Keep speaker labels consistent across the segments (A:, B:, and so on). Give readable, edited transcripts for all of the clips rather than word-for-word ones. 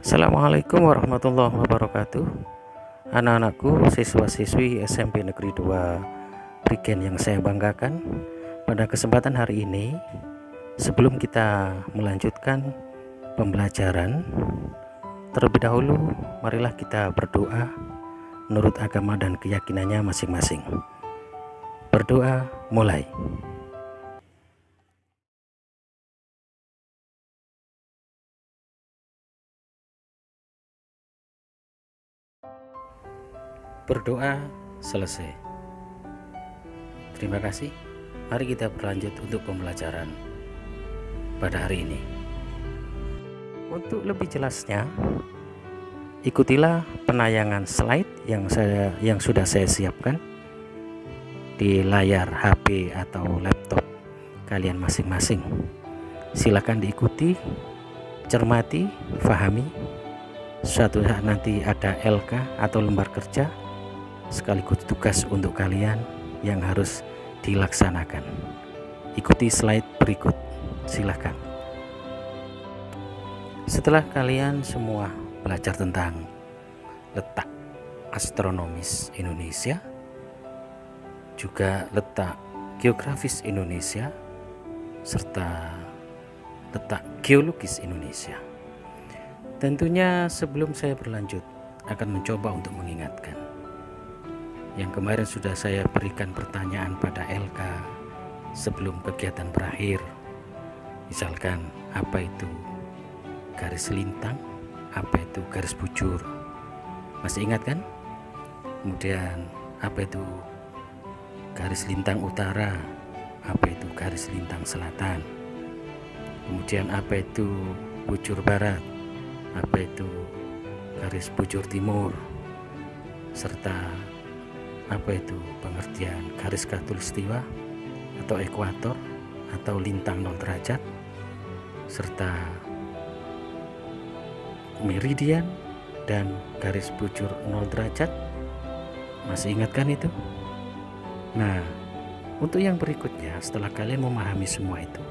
A: Assalamualaikum warahmatullahi wabarakatuh. Anak-anakku, siswa-siswi SMP Negeri 2 Prigen yang saya banggakan, pada kesempatan hari ini, sebelum kita melanjutkan pembelajaran, terlebih dahulu marilah kita berdoa menurut agama dan keyakinannya masing-masing. Berdoa mulai. Berdoa selesai. Terima kasih. Mari kita berlanjut untuk pembelajaran pada hari ini. Untuk lebih jelasnya, ikutilah penayangan slide yang sudah saya siapkan di layar HP atau laptop kalian masing-masing. Silakan diikuti, cermati, fahami. Suatu saat nanti ada LK atau lembar kerja sekaligus tugas untuk kalian yang harus dilaksanakan. Ikuti slide berikut, silahkan. Setelah kalian semua belajar tentang letak astronomis Indonesia, juga letak geografis Indonesia, serta letak geologis Indonesia, tentunya sebelum saya berlanjut akan mencoba untuk mengingatkan yang kemarin sudah saya berikan pertanyaan pada LK sebelum kegiatan berakhir. Misalkan, apa itu garis lintang, apa itu garis bujur, masih ingat kan? Kemudian apa itu garis lintang utara, apa itu garis lintang selatan, kemudian apa itu bujur barat, apa itu garis bujur timur, serta apa itu pengertian garis khatulistiwa atau ekuator atau lintang 0 derajat, serta meridian dan garis bujur 0 derajat. Masih ingat kan itu? Nah, untuk yang berikutnya, setelah kalian memahami semua itu,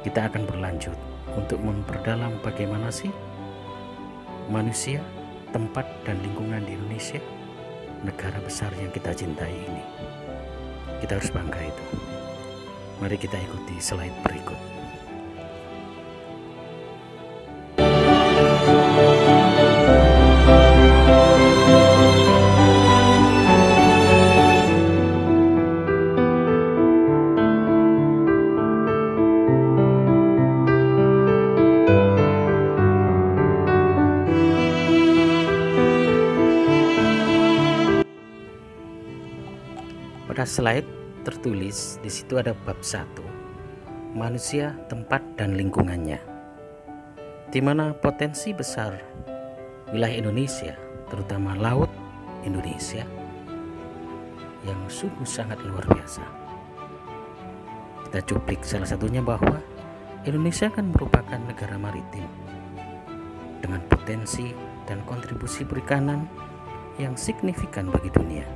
A: kita akan berlanjut untuk memperdalam bagaimana sih manusia, tempat dan lingkungan di Indonesia, negara besar yang kita cintai ini. Kita harus bangga itu. Mari kita ikuti slide berikut. Pada slide tertulis di situ ada bab 1, manusia, tempat dan lingkungannya, di mana potensi besar wilayah Indonesia, terutama laut Indonesia, yang sungguh sangat luar biasa. Kita cuplik salah satunya bahwa Indonesia kan merupakan negara maritim dengan potensi dan kontribusi perikanan yang signifikan bagi dunia.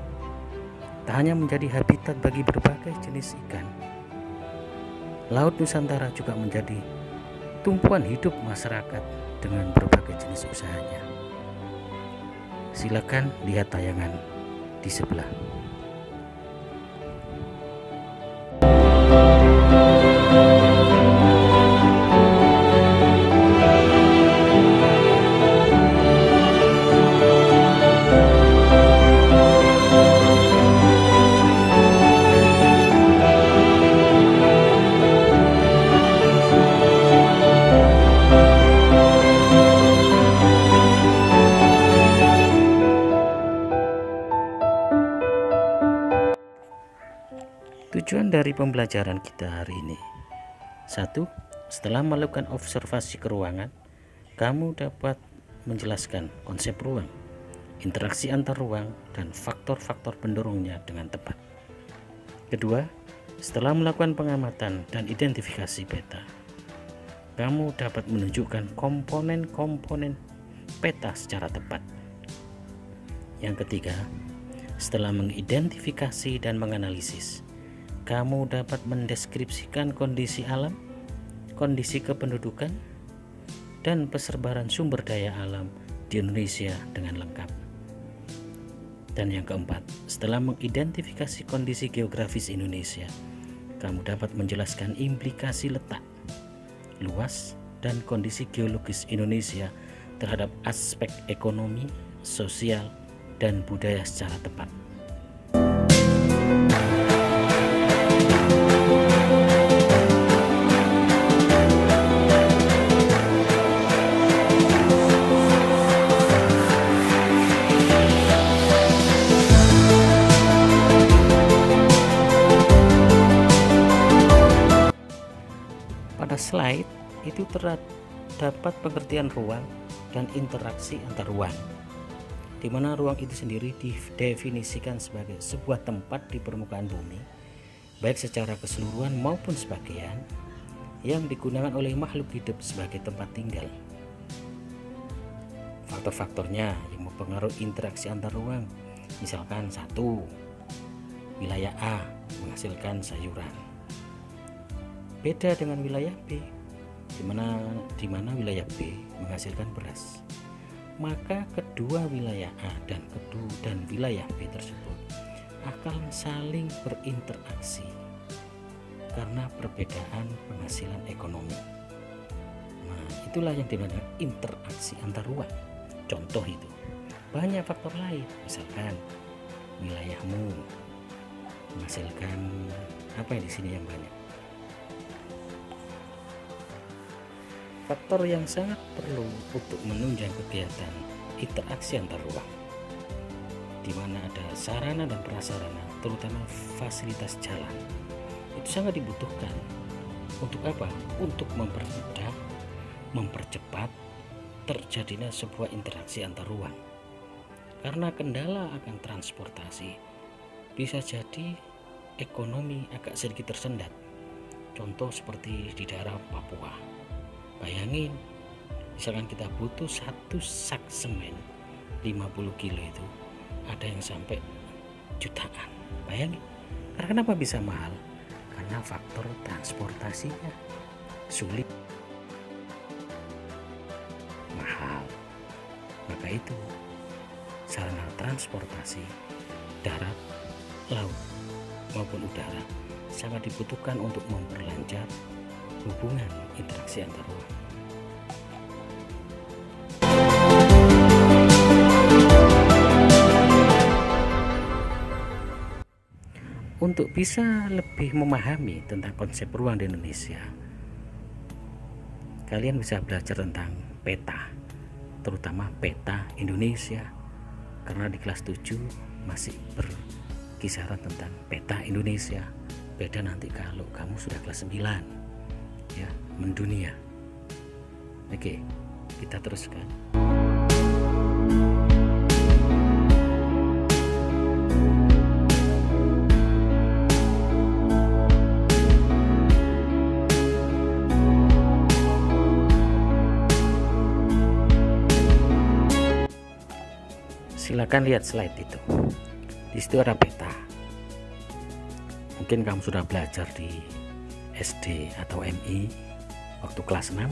A: Tak hanya menjadi habitat bagi berbagai jenis ikan, Laut Nusantara juga menjadi tumpuan hidup masyarakat dengan berbagai jenis usahanya. Silakan lihat tayangan di sebelah. Tujuan dari pembelajaran kita hari ini: 1. Setelah melakukan observasi ke ruangan, kamu dapat menjelaskan konsep ruang, interaksi antar ruang, dan faktor-faktor pendorongnya dengan tepat. Kedua, setelah melakukan pengamatan dan identifikasi peta, kamu dapat menunjukkan komponen-komponen peta secara tepat. Yang ketiga, setelah mengidentifikasi dan menganalisis, kamu dapat mendeskripsikan kondisi alam, kondisi kependudukan, dan persebaran sumber daya alam di Indonesia dengan lengkap. Dan yang keempat, setelah mengidentifikasi kondisi geografis Indonesia, kamu dapat menjelaskan implikasi letak, luas, dan kondisi geologis Indonesia terhadap aspek ekonomi, sosial, dan budaya secara tepat. Pada slide itu terdapat pengertian ruang dan interaksi antar ruang, di mana ruang itu sendiri didefinisikan sebagai sebuah tempat di permukaan bumi, baik secara keseluruhan maupun sebagian, yang digunakan oleh makhluk hidup sebagai tempat tinggal. Faktor-faktornya yang mempengaruhi interaksi antar ruang, misalkan 1. Wilayah A menghasilkan sayuran, beda dengan wilayah B, di mana wilayah B menghasilkan beras. Maka kedua wilayah A dan wilayah B tersebut akan saling berinteraksi karena perbedaan penghasilan ekonomi. Nah, itulah yang dinamakan interaksi antar ruang. Contoh itu banyak faktor lain, misalkan wilayahmu menghasilkan apa yang di sini yang banyak. Faktor yang sangat perlu untuk menunjang kegiatan interaksi antar ruang, di mana ada sarana dan prasarana, terutama fasilitas jalan, itu sangat dibutuhkan. Untuk apa? Untuk mempermudah, mempercepat terjadinya sebuah interaksi antar ruang. Karena kendala akan transportasi, bisa jadi ekonomi agak sedikit tersendat. Contoh seperti di daerah Papua. Bayangin, misalkan kita butuh 1 sak semen 50 kilo itu, ada yang sampai jutaan. Bayangin, karena kenapa bisa mahal? Karena faktor transportasinya sulit, mahal. Maka itu sarana transportasi darat, laut maupun udara sangat dibutuhkan untuk memperlancar hubungan interaksi antar ruang. Untuk bisa lebih memahami tentang konsep ruang di Indonesia, kalian bisa belajar tentang peta, terutama peta Indonesia, karena di kelas 7 masih berkisaran tentang peta Indonesia. Beda nanti kalau kamu sudah kelas 9 ya, mendunia. Oke, kita teruskan. Silakan lihat slide itu. Di situ ada peta. Mungkin kamu sudah belajar di SD atau MI waktu kelas 6.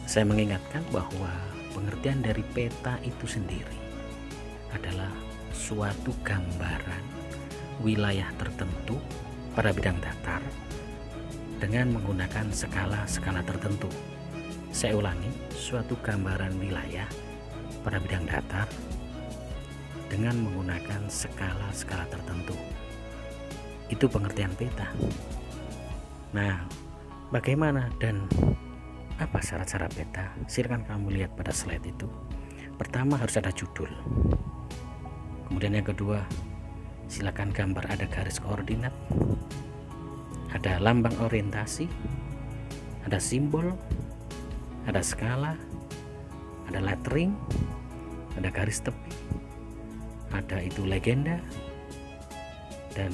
A: Saya mengingatkan bahwa pengertian dari peta itu sendiri adalah suatu gambaran wilayah tertentu pada bidang datar dengan menggunakan skala-skala tertentu. Saya ulangi, suatu gambaran wilayah pada bidang datar dengan menggunakan skala-skala tertentu. Itu pengertian peta. Nah, bagaimana dan apa syarat-syarat peta? Silakan kamu lihat pada slide itu. Pertama, harus ada judul. Kemudian yang kedua, silakan gambar ada garis koordinat, ada lambang orientasi, ada simbol, ada skala, ada lettering, ada garis tepi, ada itu legenda, dan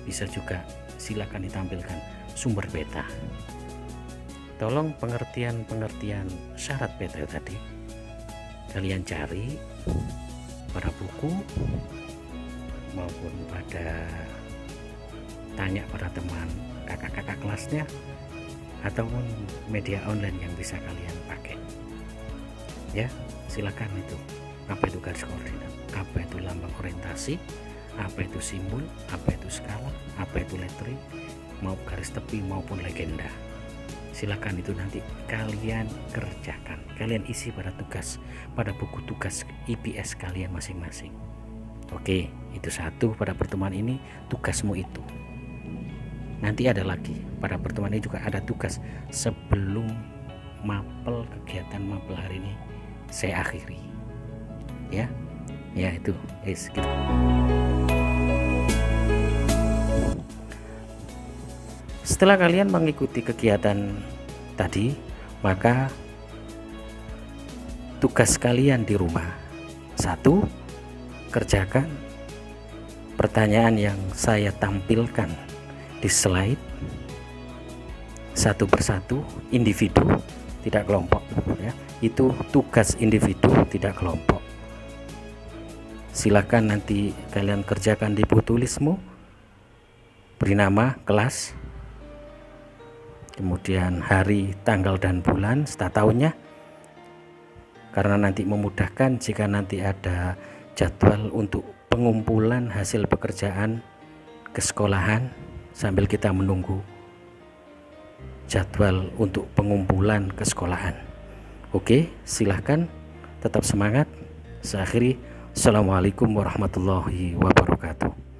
A: bisa juga silakan ditampilkan sumber peta. Tolong pengertian syarat peta tadi kalian cari pada buku maupun pada tanya pada teman kakak-kakak kelasnya, ataupun media online yang bisa kalian pakai. Ya, silakan itu. Apa itu garis koordinat? Apa itu lambang orientasi? Apa itu simbol? Apa itu skala? Apa itu lettering? Mau garis tepi maupun legenda. Silakan itu nanti kalian kerjakan. Kalian isi pada tugas, pada buku tugas IPS kalian masing-masing. Oke, itu satu pada pertemuan ini tugasmu itu. Nanti ada lagi pada pertemuan ini juga ada tugas sebelum mapel, kegiatan mapel hari ini saya akhiri. Ya itu gitu. Setelah kalian mengikuti kegiatan tadi, maka tugas kalian di rumah, satu, kerjakan pertanyaan yang saya tampilkan di slide satu persatu, individu tidak kelompok ya. Itu tugas individu tidak kelompok. Silakan nanti kalian kerjakan di buku tulismu, beri nama kelas, kemudian hari, tanggal dan bulan serta tahunnya, karena nanti memudahkan jika nanti ada jadwal untuk pengumpulan hasil pekerjaan ke sekolahan sambil kita menunggu jadwal untuk pengumpulan ke sekolahan. Oke, silahkan tetap semangat. Saya akhiri. Assalamualaikum warahmatullahi wabarakatuh.